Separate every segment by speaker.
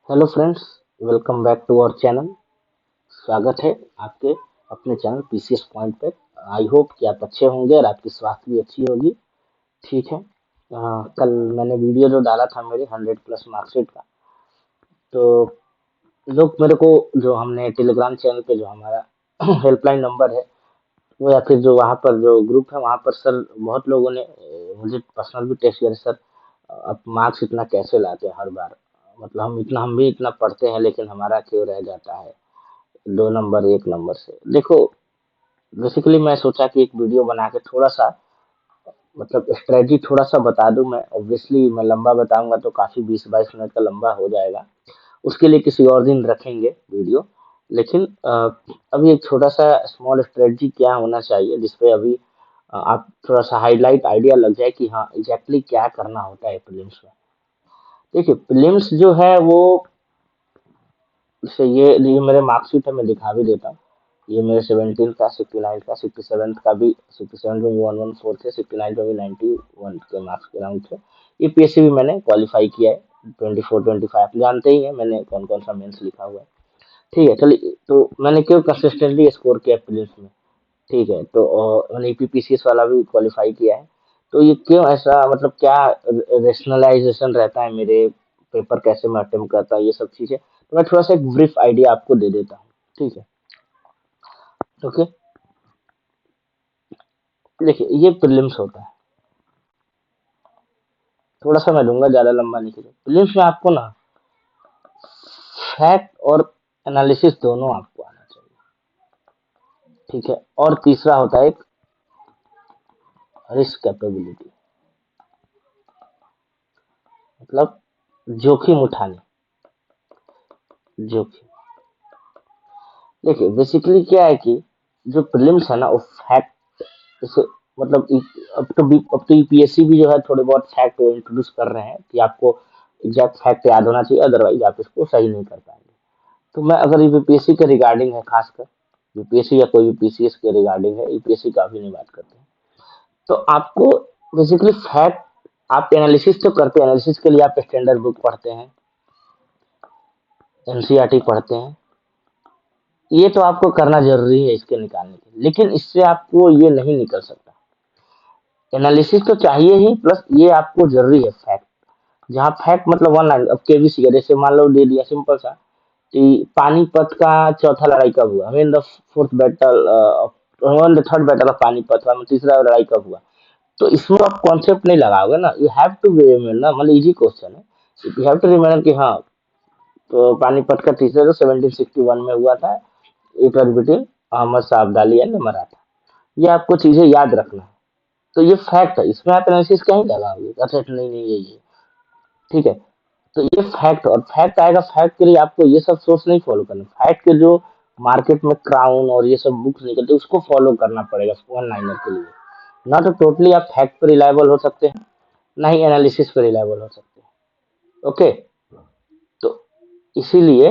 Speaker 1: Hello friends, welcome back to our channel. स्वागत है आपके अपने चैनल पीसीएस पॉइंट पे। आई होप कि आप अच्छे होंगे और आपकी स्वास्थ्य भी अच्छी होगी। ठीक है। कल मैंने वीडियो जो डाला था मेरे 100+ मार्कशीट का, तो लोग मेरे को, जो हमने टेलीग्राम चैनल पे जो हमारा हेल्पलाइन नंबर है वो, या फिर जो वहाँ पर जो ग्रुप है वहाँ पर सर बहुत लोगों ने मुझे पर्सनल भी टेक्स्ट किया, सर आप मार्क्स इतना कैसे लाते हैं हर बार। मतलब हम भी इतना पढ़ते हैं लेकिन हमारा क्यों रह जाता है 2 नंबर 1 नंबर से। देखो, बेसिकली मैं सोचा कि एक वीडियो बना के थोड़ा सा, मतलब स्ट्रेटजी थोड़ा सा बता दूं। मैं ऑब्वियसली मैं लंबा बताऊंगा तो काफी 20-22 मिनट का लंबा हो जाएगा। उसके लिए किसी और दिन रखेंगे वीडियो। लेकिन अभी एक छोटा सा स्मॉल स्ट्रेटजी क्या होना चाहिए जिसपे अभी आप थोड़ा सा हाईलाइट आइडिया लग जाए कि हाँ एग्जैक्टली क्या करना होता है प्रीलिम्स में। देखिए, प्रीलिम्स जो है वो, जैसे ये मेरे मार्कशीट है, मैं दिखा भी देता हूँ। ये मेरे 17 का, 69 का, 67 का भी, 67 में भी 114 थे, 69 में भी 91 के मार्क्स के राउंड थे। यूपीएससी भी मैंने क्वालिफाई किया है 24-25, जानते ही हैं मैंने कौन कौन सा मेंस लिखा हुआ है। ठीक है, चलिए, तो मैंने क्यों कंसिस्टेंटली स्कोर किया प्रीलिम्स में। ठीक है, तो मैंने ईपीपीसीएस वाला भी क्वालिफाई किया है। तो ये क्यों ऐसा, मतलब क्या रेशनलाइजेशन रहता है मेरे, पेपर कैसे मैं अटेम्प्ट करता हूँ, ये सब चीजें तो मैं थोड़ा सा एक ब्रीफ आइडिया आपको दे देता हूँ। ठीक है। ओके। देखिए, ये प्रीलिम्स होता है। थोड़ा सा मैं दूंगा, ज्यादा लंबा नहीं करूँगा। प्रीलिम्स में आपको ना फैक्ट और एनालिसिस दोनों आपको आना चाहिए। ठीक है। और तीसरा होता है एक रिस्क कैपेबिलिटी, मतलब जोखिम उठाने, जोखिम। देखिए, बेसिकली क्या है कि जो प्रीलिम्स है ना वो फैक्ट, जैसे मतलब अब तो यूपीएससी भी जो है थोड़े बहुत फैक्ट वो इंट्रोड्यूस कर रहे हैं कि आपको एग्जैक्ट फैक्ट याद होना चाहिए, अदरवाइज आप इसको सही नहीं कर पाएंगे। तो मैं, अगर यूपीएससी के रिगार्डिंग है, खासकर यूपीएससी या कोई भी पीसीएस के रिगार्डिंग है, यूपीएससी का भी नहीं बात करते हैं, तो आपको बेसिकली फैक्ट, आप एनालिसिस तो करते हैं, एनालिसिस के लिए आप स्टैंडर्ड बुक पढ़ते हैं, एनसीईआरटी पढ़ते हैं, ये तो आपको करना जरूरी है इसके निकालने के लिए, लेकिन इससे आपको ये नहीं निकल सकता। एनालिसिस तो चाहिए ही, प्लस ये आपको जरूरी है फैक्ट। जहाँ फैक्ट मतलब वन लाइन, अब केबीसी का जैसे मान लो दे दिया सिंपल सा कि पानीपत का चौथा लड़ाई कब हुआ, mean the fourth battle, the third battle of Panipat का तीसरा लड़ाई कब हुआ। तो इसमें आप कॉन्सेप्ट नहीं लगाओगे ना, यू हैव टू रिमेम्बर ना, मतलब इजी क्वेश्चन है। यू हैव टू रिमेम्बर कि हाँ, तो पानीपत का तीसरा जो 1761 में हुआ था, it was between Ahmad Shah Abdali and Maratha. ये आपको चीजें याद रखना है। तो ये फैक्ट है, इसमें आप एनालिसिस कहीं लगाओगे, अच्छा नहीं नहीं ये। ठीक है। तो ये फैक्ट, और फैक्ट आएगा, फैक्ट के लिए आपको ये सब सोर्स नहीं फॉलो करना। फैक्ट के जो मार्केट में क्राउन और ये सब बुक्स निकलते हैं उसको फॉलो करना पड़ेगा वन लाइनर के लिए। ना तो टोटली आप फैक्ट पर रिलायबल हो सकते हैं, ना ही एनालिसिस पर रिलायबल हो सकते हैं। ओके। तो इसीलिए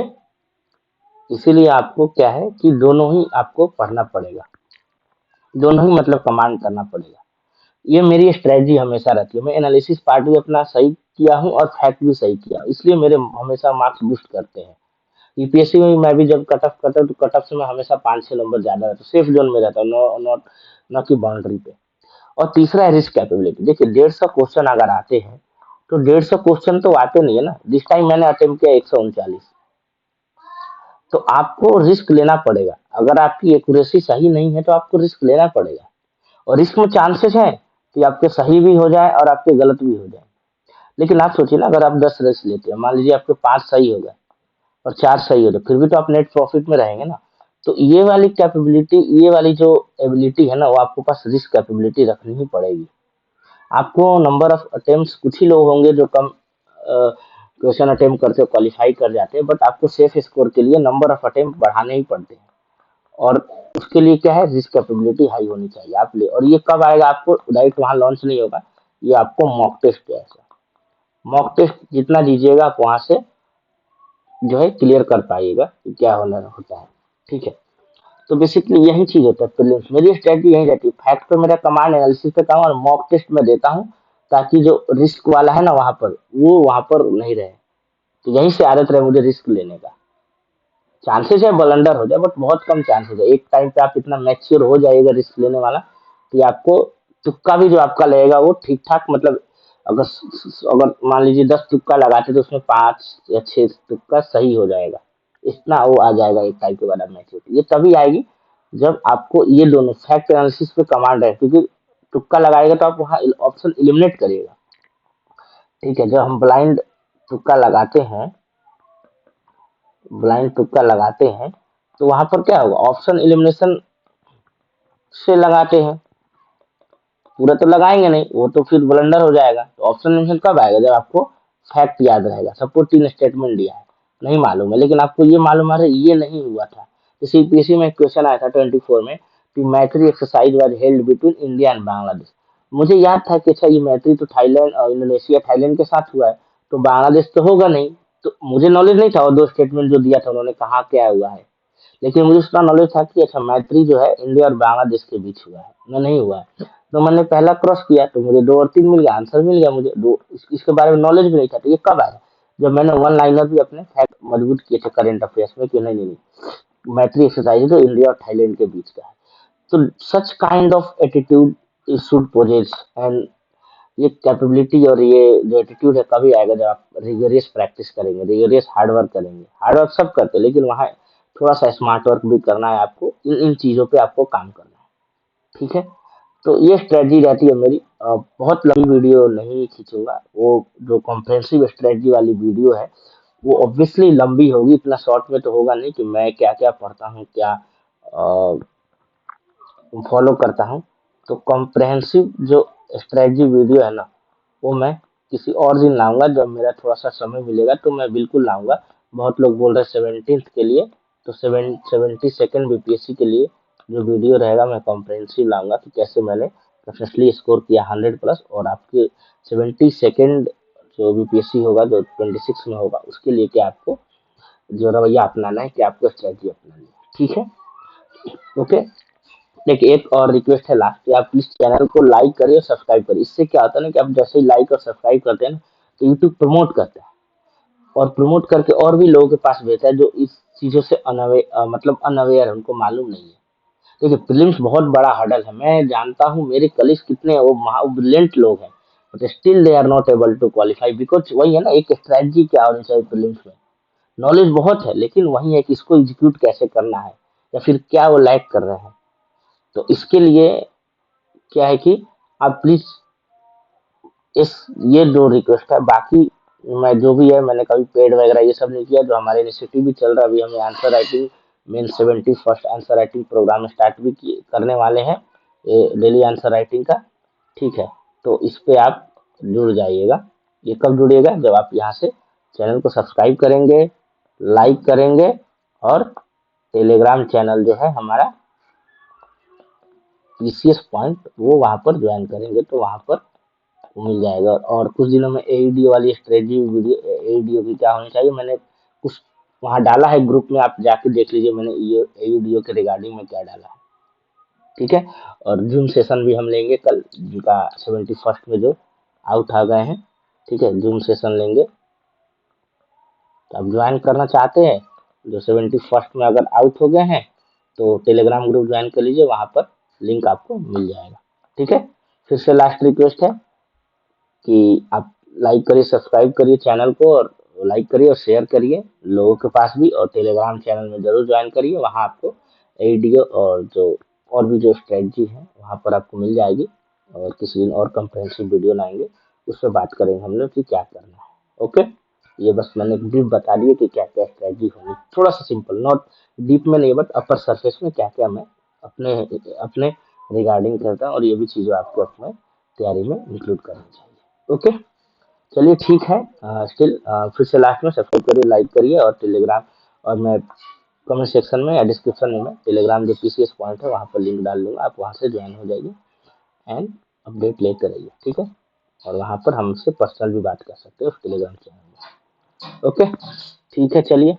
Speaker 1: इसीलिए आपको क्या है कि दोनों ही आपको पढ़ना पड़ेगा, दोनों ही मतलब कमांड करना पड़ेगा। ये मेरी स्ट्रेटजी हमेशा रहती है। मैं एनालिसिस पार्ट भी अपना सही किया हूँ और फैक्ट भी सही किया हूँ, इसलिए मेरे हमेशा मार्क्स बूस्ट करते हैं। यूपीएससी में भी मैं भी जब कट ऑफ करता हूँ तो कट ऑफ से मैं हमेशा 5-6 नंबर ज्यादा रहता हूँ, सेफ जोन में रहता हूँ, नो नॉट, न की बाउंड्री पे। और तीसरा है रिस्क कैपेबिलिटी। देखिए, 150 क्वेश्चन अगर आते हैं तो 150 क्वेश्चन तो आते नहीं है ना। जिस टाइम मैंने अटेम्प्ट किया 139, तो आपको रिस्क लेना पड़ेगा। अगर आपकी एक्यूरेसी सही नहीं है तो आपको रिस्क लेना पड़ेगा। और रिस्क में चांसेस है कि आपके सही भी हो जाए और आपके गलत भी हो जाए। लेकिन आप सोचिए ना, अगर आप 10 रिस्क लेते हैं, मान लीजिए आपके 5 सही हो गए और 4 सही हो गए, फिर भी तो आप नेट प्रॉफिट में रहेंगे ना। तो ये वाली कैपेबिलिटी, ये वाली जो एबिलिटी है ना, वो आपके पास रिस्क कैपेबिलिटी रखनी ही पड़ेगी। आपको नंबर ऑफ अटेम्प्ट्स, कुछ ही लोग होंगे जो कम क्वेश्चन अटेम्प्ट करते क्वालिफाई कर जाते हैं, बट आपको सेफ स्कोर के लिए नंबर ऑफ अटेम्प्ट बढ़ाने ही पड़ते हैं। और उसके लिए क्या है, रिस्क कैपेबिलिटी हाई होनी चाहिए आप ले। और ये कब आएगा, आपको डायरेक्ट वहां लॉन्च नहीं होगा, ये आपको मॉक टेस्ट है ऐसा। मॉक टेस्ट जितना दीजिएगा आप वहां से जो है क्लियर कर पाइएगा कि क्या होना होता है। ठीक है। तो बेसिकली यही चीज होता है प्रीलिम्स। मेरी स्ट्रेटजी यही रहती है, फैक्ट पे मेरा कमांड एनालिसिस पे काम और मॉक टेस्ट में देता हूँ, ताकि जो रिस्क वाला है ना वहां पर, वो वहां पर नहीं रहे। तो यहीं से आदत रहे मुझे रिस्क लेने का। चांसेस है ब्लंडर हो जाए बट बहुत कम चांसेस है। एक टाइम पे आप इतना मैच्योर हो जाएगा रिस्क लेने वाला कि आपको तुक्का भी जो आपका लगेगा वो ठीक ठाक, मतलब अगर अगर मान लीजिए 10 तुक्का लगाते तो उसमें 5 या 6 तुक्का सही हो जाएगा। इतना वो आ जाएगा एक टाइम के बाद आप मैच्योर। ये तभी आएगी जब आपको ये दोनों फैक्ट एनालिसिस पे कमांड है, क्योंकि तुक्का लगाएगा तो आप वहाँ ऑप्शन इलिमिनेट करिएगा। ठीक है, जब हम ब्लाइंड तुक्का लगाते हैं तो वहां पर क्या होगा, ऑप्शन इलिमिनेशन से लगाते हैं, पूरा तो लगाएंगे नहीं, वो तो फिर ब्लंडर हो जाएगा। तो ऑप्शन इलिमिनेशन कब आएगा, जब आपको फैक्ट याद रहेगा। सपोज 3 स्टेटमेंट दिया है, नहीं मालूम है, लेकिन आपको ये मालूम है ये नहीं हुआ था। जैसे यूपीएससी में एक क्वेश्चन आया था 24 में कि मैत्री exercise was held between India and Bangladesh. मुझे याद था कि अच्छा ये मैत्री तो थाईलैंड और इंडोनेशिया थाईलैंड के साथ हुआ है, तो बांग्लादेश तो होगा नहीं। तो मुझे नॉलेज नहीं था वो 2 स्टेटमेंट जो दिया था उन्होंने कहा क्या हुआ है, लेकिन मुझे उसका नॉलेज था कि अच्छा मैत्री जो है इंडिया और बांग्लादेश के बीच हुआ है, ना नहीं हुआ है। तो मैंने पहला क्रॉस किया तो मुझे 2 और 3 मिल गया, आंसर मिल गया मुझे। इसके बारे में नॉलेज भी नहीं था। तो ये कब आया, जब मैंने वन लाइनर भी अपने फैक्ट मजबूत किए थे करंट अफेयर्स में कि नहीं मैत्री एक्सरसाइज तो इंडिया और थाईलैंड के बीच का है। तो such kind of attitude should possess, and ये कैपेबिलिटी और ये जो एटीट्यूड है कभी आएगा जब आप रिगोरियस प्रैक्टिस करेंगे, रिगोरियस हार्ड वर्क करेंगे। हार्ड वर्क सब करते हैं लेकिन वहाँ थोड़ा सा स्मार्ट वर्क भी करना है आपको, इन इन चीज़ों पे आपको काम करना है। ठीक है, तो ये स्ट्रेटजी रहती है मेरी। बहुत लंबी वीडियो नहीं खींचूंगा, वो जो कॉम्प्रहेंसिव स्ट्रेटजी वाली वीडियो है वो ऑब्वियसली लंबी होगी, इतना शॉर्ट में तो होगा नहीं कि मैं क्या क्या पढ़ता हूँ, क्या फॉलो करता हूँ। तो कॉम्प्रहेंसिव जो स्ट्रेटजी वीडियो है ना, वो मैं किसी और दिन लाऊंगा, जब मेरा थोड़ा सा समय मिलेगा तो मैं बिल्कुल लाऊंगा। बहुत लोग बोल रहे हैं 17th के लिए, तो 72nd बीपीएससी के लिए जो वीडियो रहेगा मैं कॉम्प्रहेंसिव लाऊंगा कि कैसे मैंने प्रोफेशनली स्कोर किया 100+, और आपके 72nd जो बीपीएससी होगा जो 26 में होगा उसके लिए क्या आपको जो रवैया अपनाना है, क्या आपको स्ट्रेटजी अपनानी है। ठीक है, ओके। देखिए एक और रिक्वेस्ट है लास्ट कि आप प्लीज चैनल को लाइक करिए और सब्सक्राइब करिए। इससे क्या होता है ना कि आप जैसे ही लाइक और सब्सक्राइब करते हैं ना तो यूट्यूब प्रमोट करता है, और प्रमोट करके और भी लोगों के पास भेजता है जो इस चीजों से मतलब अनअवेयर है, उनको मालूम नहीं है। देखिए प्रीलिम्स बहुत बड़ा हर्डल है, मैं जानता हूँ मेरे कलीग्स कितने हैं, वो ब्रिलियंट लोग हैं, but still they are not able to qualify, because वही है ना, एक स्ट्रैटेजी क्या होनी चाहिए प्रीलिम्स में। नॉलेज बहुत है लेकिन वही है कि इसको एग्जीक्यूट कैसे करना है, या फिर क्या वो लैक कर रहे हैं। तो इसके लिए क्या है कि आप प्लीज इस ये दो रिक्वेस्ट है। बाकी मैं जो भी है मैंने कभी पेड वगैरह ये सब नहीं किया। जो हमारे इनिशिएटिव भी चल रहा है, अभी हमें answer writing main 71st answer writing programme start भी करने वाले हैं, ये डेली आंसर राइटिंग का। ठीक है, तो इस पे आप जुड़ जाइएगा। ये कब जुड़िएगा, जब आप यहाँ से चैनल को सब्सक्राइब करेंगे, लाइक करेंगे, और टेलीग्राम चैनल जो है हमारा पीसीएस पॉइंट वो वहाँ पर ज्वाइन करेंगे, तो वहाँ पर मिल जाएगा। और कुछ दिनों में एईडी वाली स्ट्रेटजी वीडियो, एईडीओ की क्या होनी चाहिए, मैंने कुछ वहाँ डाला है ग्रुप में, आप जाके देख लीजिए मैंने एईडीओ के रिगार्डिंग में क्या डाला है। ठीक है, और जूम सेशन भी हम लेंगे कल, जिनका 71st में जो आउट आ गए हैं। ठीक है, जूम सेशन लेंगे। तो आप ज्वाइन करना चाहते हैं, जो 71st में अगर आउट हो गए हैं तो टेलीग्राम ग्रुप ज्वाइन कर लीजिए, वहाँ पर लिंक आपको मिल जाएगा। ठीक है, फिर से लास्ट रिक्वेस्ट है कि आप लाइक करिए, सब्सक्राइब करिए चैनल को, और लाइक करिए और शेयर करिए लोगों के पास भी, और टेलीग्राम चैनल में जरूर ज्वाइन करिए। वहाँ आपको एडीओ और जो और भी जो स्ट्रेटजी है वहाँ पर आपको मिल जाएगी। और किसी दिन और कंप्रहेंसिव वीडियो लाएंगे, उस पर बात करेंगे हम लोग कि क्या करना है। ओके, ये बस मैंने ब्रीफ बता दिए कि क्या क्या स्ट्रेटजी होगी, थोड़ा सा सिंपल, नॉट डीप में नहीं बट अपर सरफेस में क्या क्या मैं अपने अपने रिगार्डिंग करता हूँ, और ये भी चीज़ें आपको अपने तैयारी में इंक्लूड करनी चाहिए। ओके, चलिए ठीक है। स्टिल फिर से लास्ट में सब्सक्राइब करिए, लाइक करिए, और टेलीग्राम, और मैं कमेंट सेक्शन में या डिस्क्रिप्शन में मैं टेलीग्राम जो पीसीएस पॉइंट है वहाँ पर लिंक डाल दूंगा, आप वहाँ से ज्वाइन हो जाइए एंड अपडेट लेते रहिए। ठीक है, और वहाँ पर हमसे पर्सनल भी बात कर सकते हो उस टेलीग्राम चैनल में। ओके, ठीक है, चलिए।